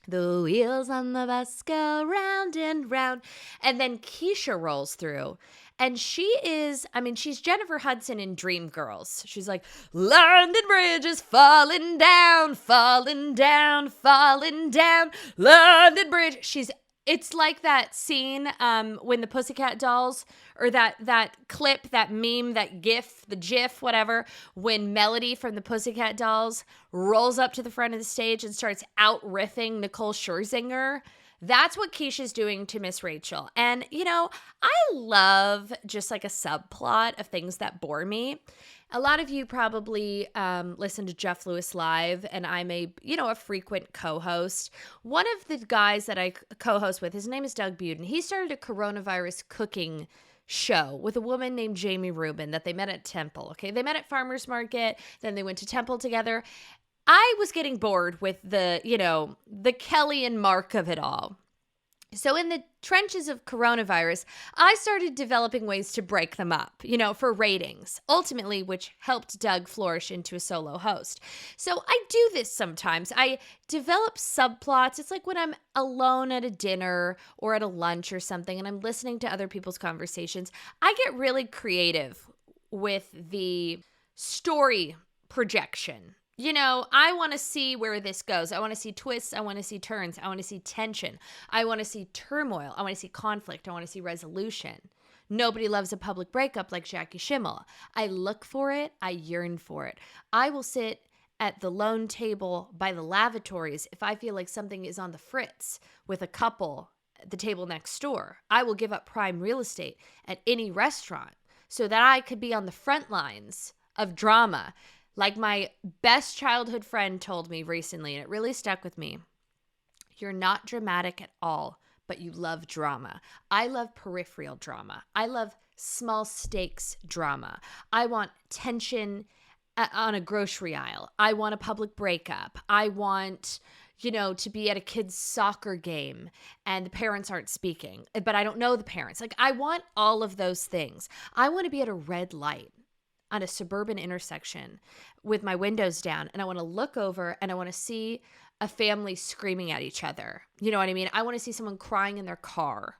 The wheels on the bus go round and round. And then Keisha rolls through. And she's Jennifer Hudson in Dreamgirls. She's like, London Bridge is falling down, falling down, falling down. London Bridge. It's like that scene when the Pussycat Dolls, or that clip, that meme, that gif, the gif, whatever, when Melody from the Pussycat Dolls rolls up to the front of the stage and starts out-riffing Nicole Scherzinger. That's what Keisha's doing to Miss Rachel. And, I love just like a subplot of things that bore me. A lot of you probably listen to Jeff Lewis Live, and I'm a frequent co-host. One of the guys that I co-host with, his name is Doug Buden. He started a coronavirus cooking show with a woman named Jamie Rubin that they met at Temple. Okay, they met at Farmers Market, then they went to Temple together. I was getting bored with the Kelly and Mark of it all. So in the trenches of coronavirus, I started developing ways to break them up, for ratings, ultimately, which helped Doug flourish into a solo host. So I do this sometimes. I develop subplots. It's like when I'm alone at a dinner or at a lunch or something, and I'm listening to other people's conversations, I get really creative with the story projection. I want to see where this goes. I want to see twists. I want to see turns. I want to see tension. I want to see turmoil. I want to see conflict. I want to see resolution. Nobody loves a public breakup like Jackie Schimmel. I look for it. I yearn for it. I will sit at the lone table by the lavatories if I feel like something is on the fritz with a couple at the table next door. I will give up prime real estate at any restaurant so that I could be on the front lines of drama. Like my best childhood friend told me recently, and it really stuck with me. You're not dramatic at all, but you love drama. I love peripheral drama. I love small stakes drama. I want tension on a grocery aisle. I want a public breakup. I want, to be at a kid's soccer game and the parents aren't speaking, but I don't know the parents. Like, I want all of those things. I want to be at a red light on a suburban intersection with my windows down, and I want to look over and I want to see a family screaming at each other. You know what I mean? I want to see someone crying in their car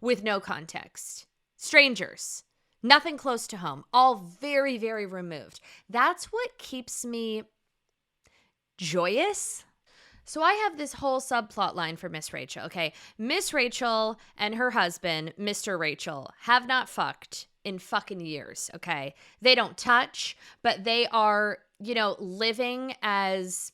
with no context. Strangers, nothing close to home, all very, very removed. That's what keeps me joyous. So I have this whole subplot line for Miss Rachel, okay? Miss Rachel and her husband, Mr. Rachel, have not fucked in fucking years, okay? They don't touch, but they are, living as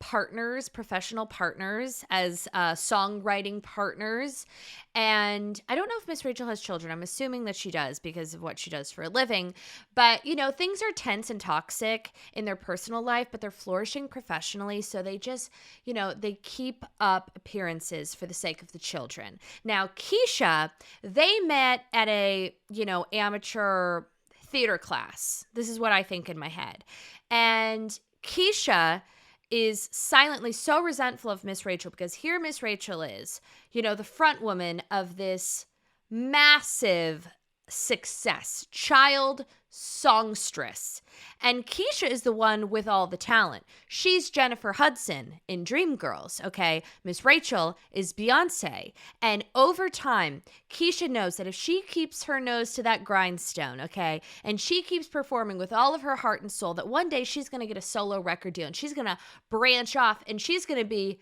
partners, professional partners, as songwriting partners. And I don't know if Miss Rachel has children. I'm assuming that she does because of what she does for a living. But, things are tense and toxic in their personal life, but they're flourishing professionally. So they just, they keep up appearances for the sake of the children. Now, Keisha, they met at a, amateur theater class. This is what I think in my head. And Keisha is silently so resentful of Miss Rachel because here Miss Rachel is, the front woman of this massive success, child songstress. And Keisha is the one with all the talent. She's Jennifer Hudson in Dreamgirls, okay? Miss Rachel is Beyonce. And over time, Keisha knows that if she keeps her nose to that grindstone, okay, and she keeps performing with all of her heart and soul, that one day she's going to get a solo record deal and she's going to branch off and she's going to be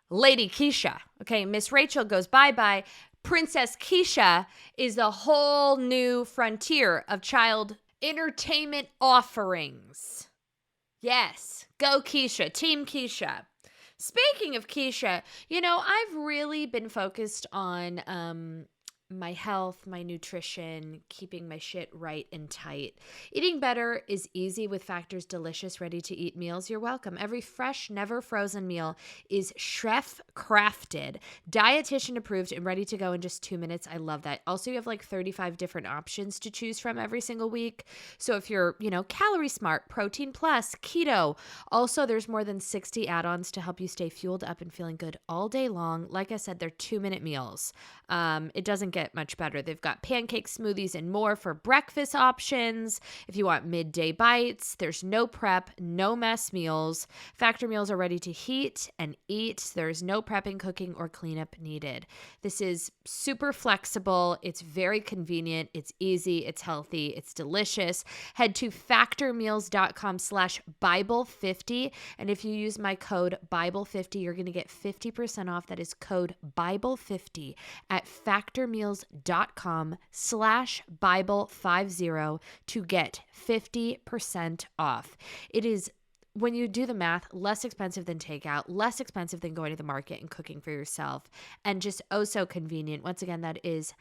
Lady Keisha, okay? Miss Rachel goes bye-bye. Princess Keisha is a whole new frontier of child entertainment offerings. Yes, go Keisha, Team Keisha. Speaking of Keisha, I've really been focused on my health, my nutrition, keeping my shit right and tight. Eating better is easy with Factor's delicious, ready-to-eat meals. You're welcome. Every fresh, never frozen meal is chef crafted, dietitian approved, and ready to go in just 2 minutes. I love that. Also, you have like 35 different options to choose from every single week. So if you're, calorie smart, protein plus, keto, also there's more than 60 add-ons to help you stay fueled up and feeling good all day long. Like I said, they're 2-minute meals. It doesn't get much better. They've got pancake smoothies and more for breakfast options. If you want midday bites, there's no prep, no mess meals. Factor meals are ready to heat and eat. There's no prepping, cooking, or cleanup needed. This is super flexible. It's very convenient. It's easy. It's healthy. It's delicious. Head to factormeals.com/Bible50. And if you use my code Bible50, you're going to get 50% off. That is code Bible50 at factormeals.com/Bible50 to get 50% off. It is, when you do the math, less expensive than takeout, less expensive than going to the market and cooking for yourself, and just oh so convenient. Once again, that is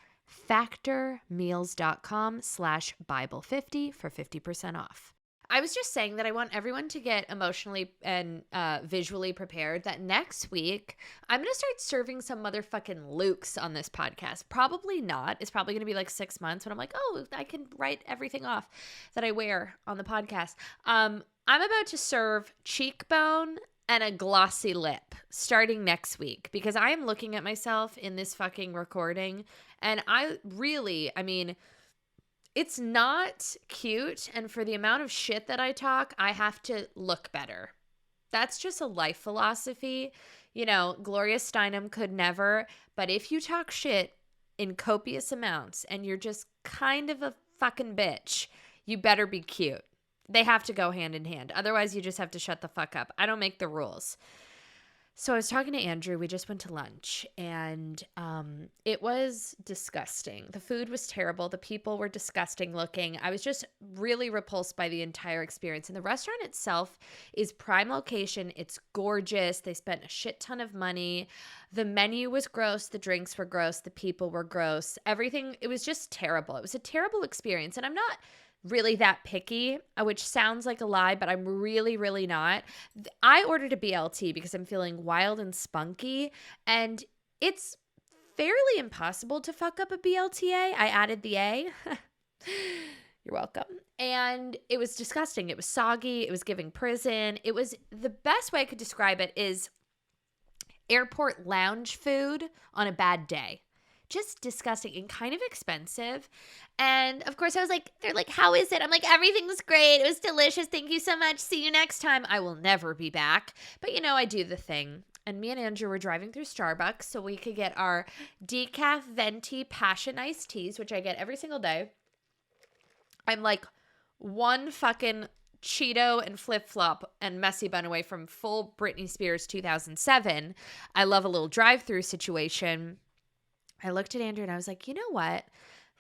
factormeals.com/Bible50 for 50% off. I was just saying that I want everyone to get emotionally and visually prepared that next week I'm going to start serving some motherfucking Lukes on this podcast. Probably not. It's probably going to be like 6 months when I'm like, oh, I can write everything off that I wear on the podcast. I'm about to serve cheekbone and a glossy lip starting next week because I am looking at myself in this fucking recording and I mean, it's not cute, and for the amount of shit that I talk, I have to look better. That's just a life philosophy. Gloria Steinem could never, but if you talk shit in copious amounts and you're just kind of a fucking bitch, you better be cute. They have to go hand in hand. Otherwise, you just have to shut the fuck up. I don't make the rules. So I was talking to Andrew. We just went to lunch, and it was disgusting. The food was terrible. The people were disgusting looking. I was just really repulsed by the entire experience. And the restaurant itself is prime location. It's gorgeous. They spent a shit ton of money. The menu was gross. The drinks were gross. The people were gross. Everything, it was just terrible. It was a terrible experience. And I'm not really that picky, which sounds like a lie, but I'm really, really not. I ordered a BLT because I'm feeling wild and spunky, and it's fairly impossible to fuck up a BLTA. I added the A. You're welcome. And it was disgusting. It was soggy. It was giving prison. It was, the best way I could describe it is airport lounge food on a bad day. Just disgusting and kind of expensive. And of course I was like, they're like, how is it? I'm like, everything's great. It was delicious. Thank you so much. See you next time. I will never be back. But I do the thing. And me and Andrew were driving through Starbucks so we could get our decaf venti passion iced teas, which I get every single day. I'm like one fucking Cheeto and flip-flop and messy bun away from full Britney Spears 2007. I love a little drive-through situation. I looked at Andrew and I was like, you know what?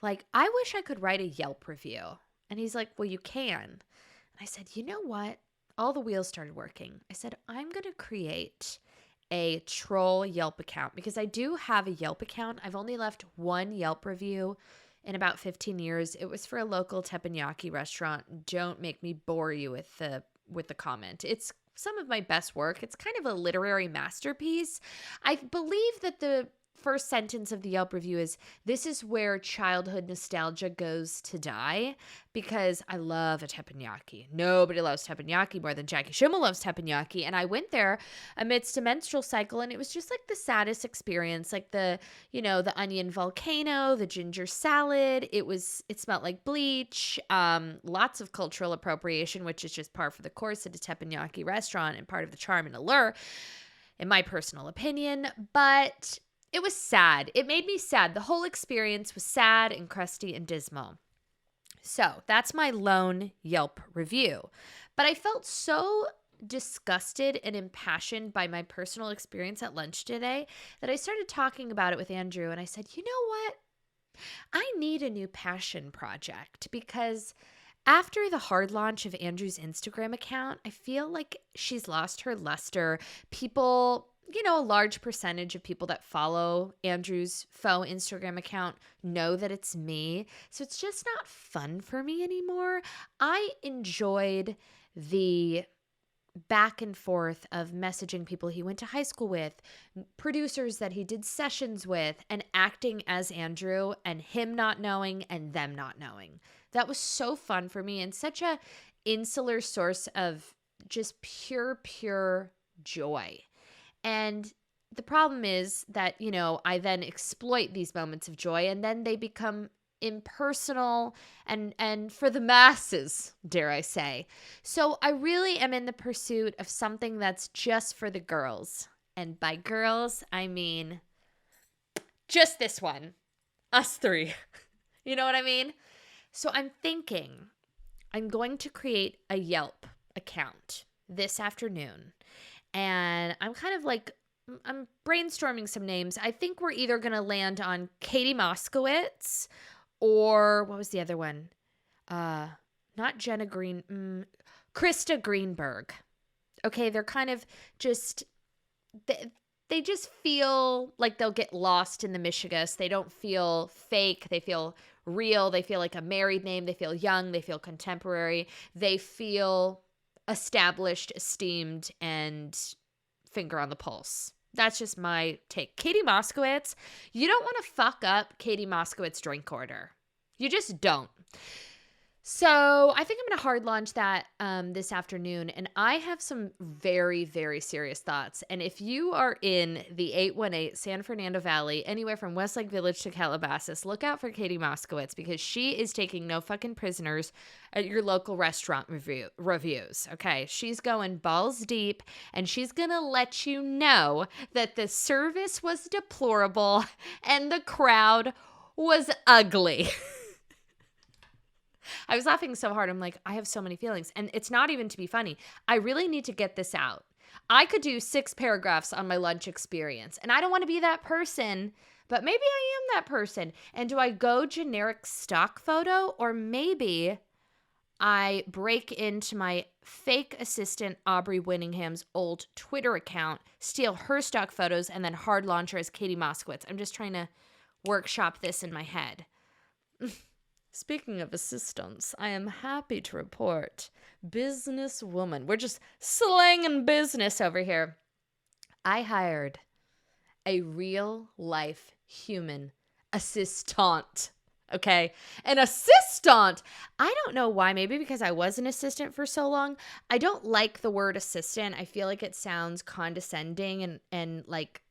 Like, I wish I could write a Yelp review. And he's like, well, you can. And I said, you know what? All the wheels started working. I said, I'm going to create a troll Yelp account because I do have a Yelp account. I've only left one Yelp review in about 15 years. It was for a local teppanyaki restaurant. Don't make me bore you with the comment. It's some of my best work. It's kind of a literary masterpiece. I believe that the first sentence of the Yelp review is, this is where childhood nostalgia goes to die, because I love a teppanyaki. Nobody loves teppanyaki more than Jackie Schimmel loves teppanyaki. And I went there amidst a menstrual cycle, and it was just like the saddest experience, like the onion volcano, the ginger salad. It smelled like bleach, lots of cultural appropriation, which is just par for the course at a teppanyaki restaurant and part of the charm and allure, in my personal opinion. But it was sad. It made me sad. The whole experience was sad and crusty and dismal. So that's my lone Yelp review. But I felt so disgusted and impassioned by my personal experience at lunch today that I started talking about it with Andrew. And I said, you know what? I need a new passion project, because After the hard launch of Andrew's Instagram account, I feel like she's lost her luster. People, a large percentage of people that follow Andrew's faux Instagram account know that it's me. So it's just not fun for me anymore. I enjoyed the back and forth of messaging people he went to high school with, producers that he did sessions with, and acting as Andrew and him not knowing and them not knowing. That was so fun for me and such a insular source of just pure joy. And the problem is that, I then exploit these moments of joy and then they become impersonal and for the masses, dare I say. So I really am in the pursuit of something that's just for the girls. And by girls, I mean just this one. Us three. You know what I mean? So I'm thinking I'm going to create a Yelp account this afternoon. And I'm brainstorming some names. I think we're either going to land on Katie Moskowitz or what was the other one? Not Jenna Green, Krista Greenberg. Okay, they're kind of just, they just feel like they'll get lost in the Michigas. They don't feel fake. They feel real. They feel like a married name. They feel young. They feel contemporary. They feel established, esteemed, and finger on the pulse. That's just my take. Katie Moskowitz, you don't want to fuck up Katie Moskowitz drink order. You just don't. So I think I'm going to hard launch that this afternoon. And I have some very, very serious thoughts. And if you are in the 818 San Fernando Valley, anywhere from Westlake Village to Calabasas, look out for Katie Moskowitz because she is taking no fucking prisoners at your local restaurant reviews. Okay, she's going balls deep and she's going to let you know that the service was deplorable and the crowd was ugly. I was laughing so hard. I'm like, I have so many feelings. And it's not even to be funny. I really need to get this out. I could do 6 paragraphs on my lunch experience. And I don't want to be that person, but maybe I am that person. And do I go generic stock photo? Or maybe I break into my fake assistant Aubrey Winningham's old Twitter account, steal her stock photos, and then hard launch her as Katie Moskowitz. I'm just trying to workshop this in my head. Speaking of assistants, I am happy to report businesswoman. We're just slanging business over here. I hired a real life human assistant. Okay. An assistant. I don't know why. Maybe because I was an assistant for so long. I don't like the word assistant. I feel like it sounds condescending and like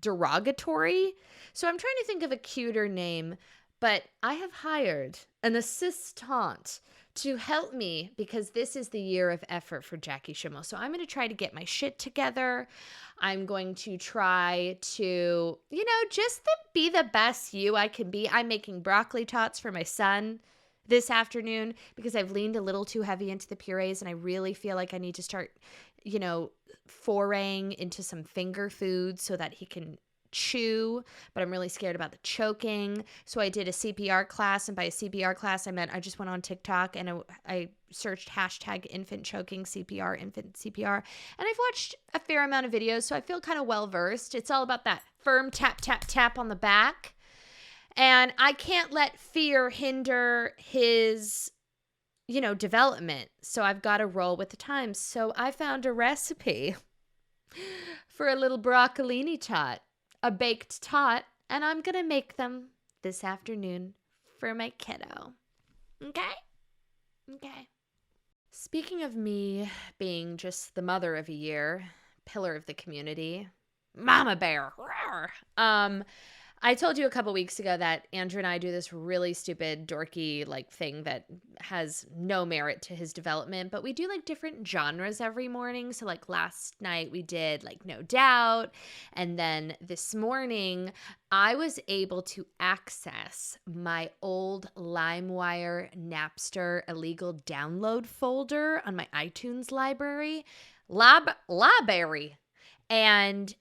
derogatory. So I'm trying to think of a cuter name. But I have hired an assistant to help me because this is the year of effort for Jackie Schimmel. So I'm going to try to get my shit together. I'm going to try to, just be the best you I can be. I'm making broccoli tots for my son this afternoon because I've leaned a little too heavy into the purees and I really feel like I need to start, foraying into some finger foods so that he can chew, but I'm really scared about the choking. So I did a CPR class, and by a CPR class, I meant I just went on TikTok and I searched hashtag infant choking CPR, infant CPR, and I've watched a fair amount of videos, so I feel kind of well versed. It's all about that firm tap, tap, tap on the back, and I can't let fear hinder his development. So I've got to roll with the times. So I found a recipe for a little broccolini tot. A baked tot, and I'm going to make them this afternoon for my kiddo. Okay. Speaking of me being just the mother of a year, pillar of the community, mama bear, I told you a couple weeks ago that Andrew and I do this really stupid, dorky, thing that has no merit to his development, but we do, different genres every morning. So, last night we did, No Doubt, and then this morning I was able to access my old LimeWire Napster illegal download folder on my iTunes library, library, and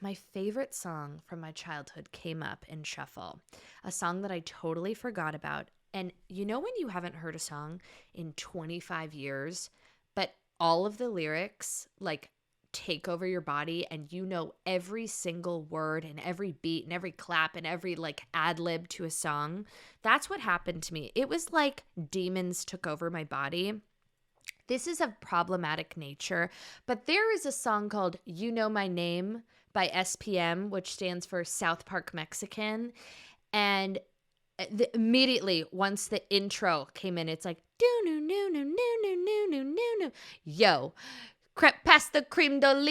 my favorite song from my childhood came up in shuffle, a song that I totally forgot about And you know when you haven't heard a song in 25 years, but all of the lyrics like take over your body and you know every single word and every beat and every clap and every like ad lib to a song? That's what happened to me. It was like demons took over my body. This is of problematic nature, but there is a song called You Know My Name by SPM, which stands for South Park Mexican. And immediately once the intro came in, it's like do no no no no no no no no no yo crept past the creme dole.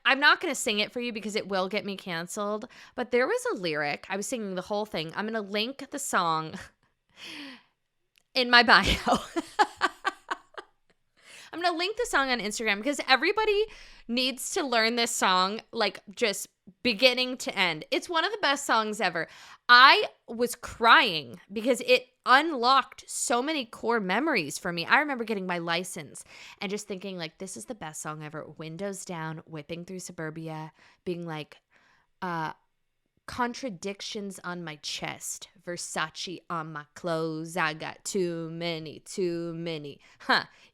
I'm not going to sing it for you because it will get me canceled, but there was a lyric. I was singing the whole thing. I'm going to link the song in my bio. I'm going to link the song on Instagram because everybody needs to learn this song, like just beginning to end. It's one of the best songs ever. I was crying because it unlocked so many core memories for me. I remember getting my license and just thinking like, this is the best song ever. Windows down, whipping through suburbia, being like, contradictions on my chest, Versace on my clothes, I got too many,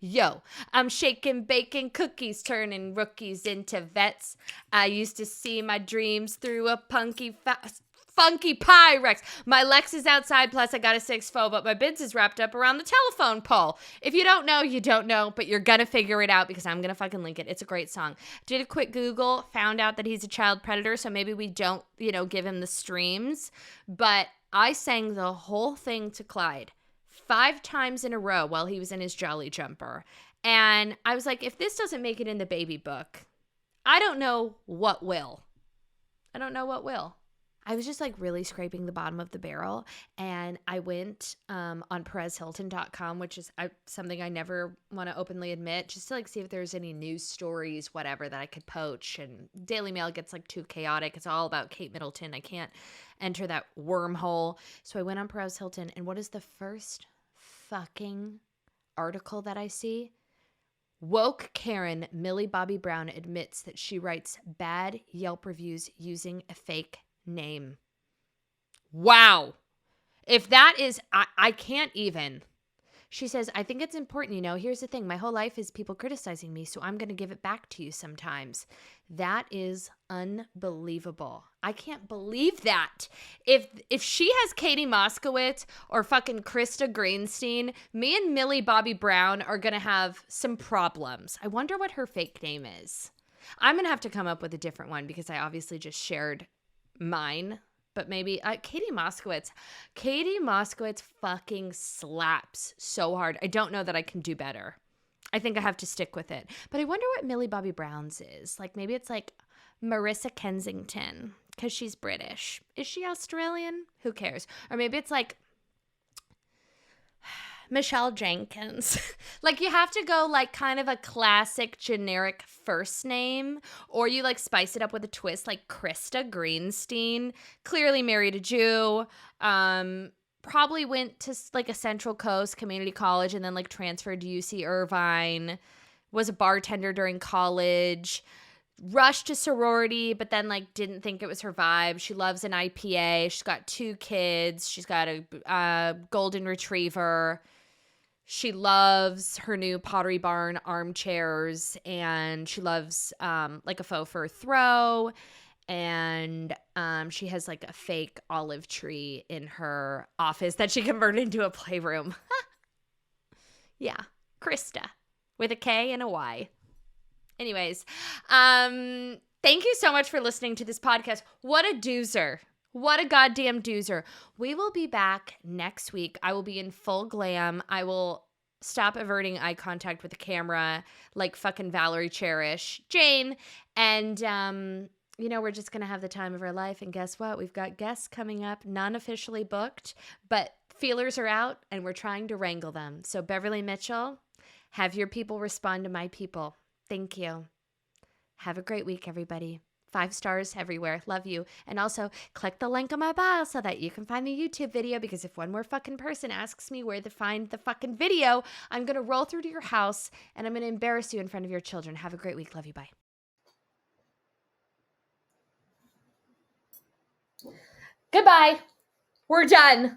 yo, I'm shaking, baking cookies, turning rookies into vets. I used to see my dreams through a funky Pyrex. My Lex is outside, plus I got a 6'4", but my bins is wrapped up around the telephone pole. If you don't know, you don't know, but you're gonna figure it out because I'm gonna fucking link it. It's a great song. Did a quick Google, found out that he's a child predator, so maybe we don't, give him the streams. But I sang the whole thing to Clyde 5 times in a row while he was in his Jolly Jumper. And I was like, if this doesn't make it in the baby book, I don't know what will. I was just like really scraping the bottom of the barrel, and I went on PerezHilton.com, which is something I never want to openly admit, just to like see if there's any news stories, whatever, that I could poach. And Daily Mail gets like too chaotic. It's all about Kate Middleton. I can't enter that wormhole. So I went on Perez Hilton, and what is the first fucking article that I see? Woke Karen Millie Bobby Brown admits that she writes bad Yelp reviews using a fake name. Wow. If that is, I can't even. She says, I think it's important, here's the thing. My whole life is people criticizing me, so I'm going to give it back to you sometimes. That is unbelievable. I can't believe that. If she has Katie Moskowitz or fucking Krista Greenstein, me and Millie Bobby Brown are going to have some problems. I wonder what her fake name is. I'm going to have to come up with a different one because I obviously just shared mine, but maybe Katie Moskowitz fucking slaps so hard. I don't know that I can do better. I think I have to stick with it. But I wonder what Millie Bobby Brown's is. Like maybe it's like Marissa Kensington because she's British. Is she Australian? Who cares? Or maybe it's like Michelle Jenkins. Like you have to go like kind of a classic generic first name, or you like spice it up with a twist like Krista Greenstein, clearly married a Jew, probably went to like a Central Coast community college and then like transferred to UC Irvine, was a bartender during college, rushed to sorority, but then like didn't think it was her vibe. She loves an IPA. She's got 2 kids. She's got a golden retriever. She loves her new Pottery Barn armchairs, and she loves like a faux fur throw, and she has like a fake olive tree in her office that she converted into a playroom. Yeah, Krista with a K and a Y. Anyways, thank you so much for listening to this podcast. What a doozer. What a goddamn doozer. We will be back next week. I will be in full glam. I will stop averting eye contact with the camera like fucking Valerie Cherish Jane. And, we're just going to have the time of our life. And guess what? We've got guests coming up, non-officially booked, but feelers are out and we're trying to wrangle them. So Beverly Mitchell, have your people respond to my people. Thank you. Have a great week, everybody. 5 stars everywhere. Love you. And also click the link on my bio so that you can find the YouTube video, because if one more fucking person asks me where to find the fucking video, I'm going to roll through to your house and I'm going to embarrass you in front of your children. Have a great week. Love you. Bye. Goodbye. We're done.